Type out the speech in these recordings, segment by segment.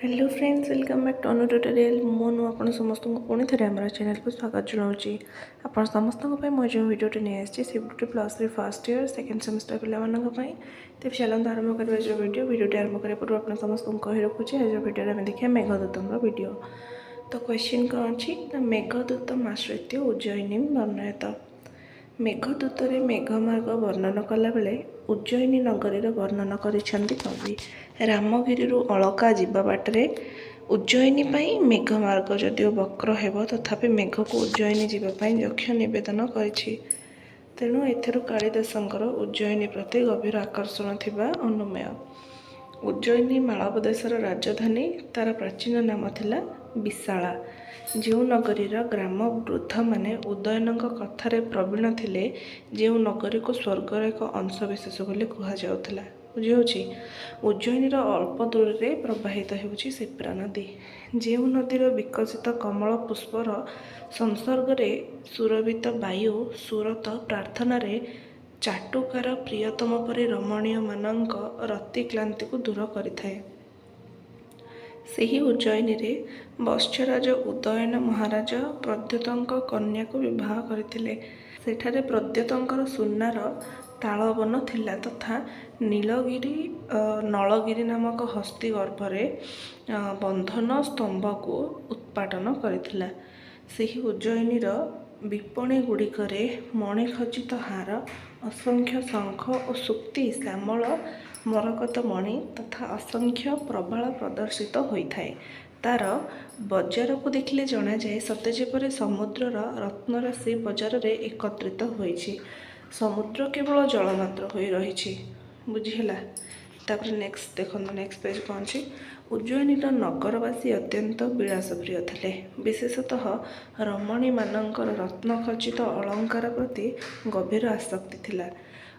Hello friends, welcome back to Anu tutorial. मु आप समस्त पुणी थे आम चैनल को स्वागत जनाऊँगी। आप समस्त मुझे जो भिडियोटे नहीं आसी से video +3 first year second semester पाई तेज चलते आरंभ कर जो भिडियोटे आरंभ करने पूर्व आप समस्त कही रखुच्छे आज भिडियो आम देखिए मेघदूत भिडियो। तो क्वेश्चन कौन अच्छी ना मेघदूत आश्रित उज्जयिनी वर्णयत। मेघदूतरे मेघमार्ग वर्णन कला बेले उज्जयिनी नगरीर वर्णन करिसेंती कवि। रामगिरी अलका जीवा बाटरे उज्जयिनी पाई मेघमार्ग जदिओ वक्र हेब तथापि मेघ को उज्जयिनी जीवाई यक्ष नवेदन करिछि। तेणु एथिरु कालिदासंकर उज्जयिनी प्रति गभीर आकर्षण थिबा अनुमेय। उज्जयिनी मालव देशर राजधानी, तार प्राचीन नाम थिला विशाला। जो नगरीर ग्राम वृद्ध माने उदयन कथार प्रवीण थिले, जो नगरी को स्वर्गर एक अंशविशेष बोली कहुला। बुझी उज्जयिनीर अल्प दूर से प्रवाहित होउछि शिप्रा नदी। जो नदीर विकसित कमल पुष्पर संसर्ग सुरभित वायु सुरत प्रार्थना चाटुकार प्रियतम परि रमणीय मानक रति क्लांति को दूर करिथाए। ସେହି उज्जयिनी वत्स्यराज उदयन महाराज प्रद्योतଙ୍କ कन्या को विवाह करथिले। सेठारे प्रद्योतଙ୍କର सुनार तालवन थिला तथा नीलगिरी नलगिरी नामक हस्ती गर्भरे बंधन स्तंभ को उत्पाटन करथिला। ସେହି उज्जयिनीर विपणी गुड़िकरे मणिखचित हार, असंख्य शंख और सूक्ति श्यामल मरकत मणि तथा असंख्य प्रबाल प्रदर्शित होता है। तार बजार को देखिले जना जाए सते जेपरि समुद्रर रत्नराशि बजार रे एकत्रित होइछि। समुद्र केवल जलमात्र हो रही। बुझीला। तापर नेक्स्ट देखो, नेक्स्ट पेज कौन छी। उज्जयिनीर नगरवासी अत्यंत विलासप्रिय थे। विशेषतः रमणी मानकर रत्नखचित अलंकार प्रति गभीर आसक्ति थिला।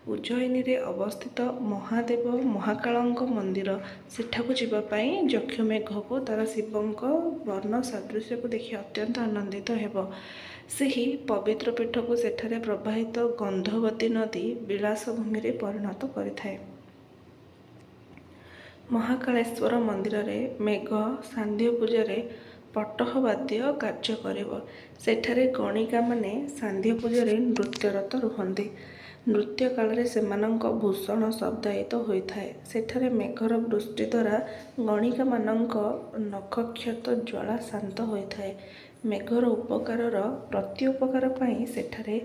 उज्जयिनी रे अवस्थित महादेव महाकालଙ୍କ मंदिर सेठाକୁ ଯିବା ପାଇଁ ଯକ୍ଷ मेघ को तार शिवଙ୍କ वर्ण सादृश्य को देखि अत्यंत आनंदित हेब। ସେହି पवित्र पीठ को सेठारे प्रवाहित गंधवती नदी विलास भूमि रे परिणत करिथाए। महाकालेश्वर मंदिर रे मेघ सांध्य पूजा रे पटह वाद्य कार्य करिब। सेठारे गणिका माने सांध्य पूजा रे नृत्यरत रुहंती। नृत्य काल सेमानंक भूषण शब्दायित होता है। सेठारे मेघर वृष्टि द्वारा गणिका मानंक नखक्षत ज्वाला शांत होता है। मेघर उपकारर प्रत्युपकार पाई सेठारे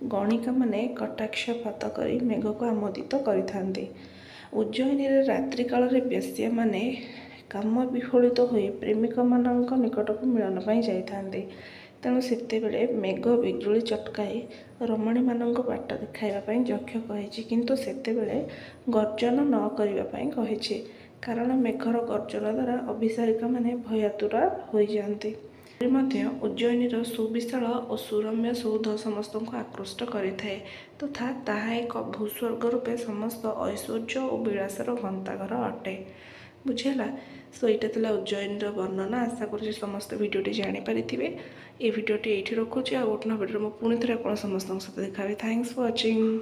गणिका माने कटाक्षपात करी मेघ को आमोदित करिथांती। उज्जयिनी रात्रि काल बेश्या माने काम विफलित हो प्रेमिक मानंक निकट को मिलन पाई जाइथांती। तेणु सेतेबेले मेघ बिजुली चटकाई रमणी मानंक बाट देखाइबा यक्ष कहिछि, किंतु सेतेबेले गर्जन न करिबा पई कहिछि, कारण मेघर गर्जन द्वारा अभिसारिका माने भयातुरा हो जाती। उज्जयिनीर सुविशाल और सुरम्य सौध समस्त को आकृष्ट करिथाए तथा ताहा एक भूस्वर्ग रूपे समस्त ऐश्वर्य और विलासर गंताघर अटे। बुझेला। सो यहाँ उज्जयिनीर वर्णना। आशा करुँच समस्त भिडियोटी जानीपारे। ये भिडियोटी ये रखुच्छे। आ गोटे भिडियो पुणी थे आप समस्त सहित देखा। Thanks for watching.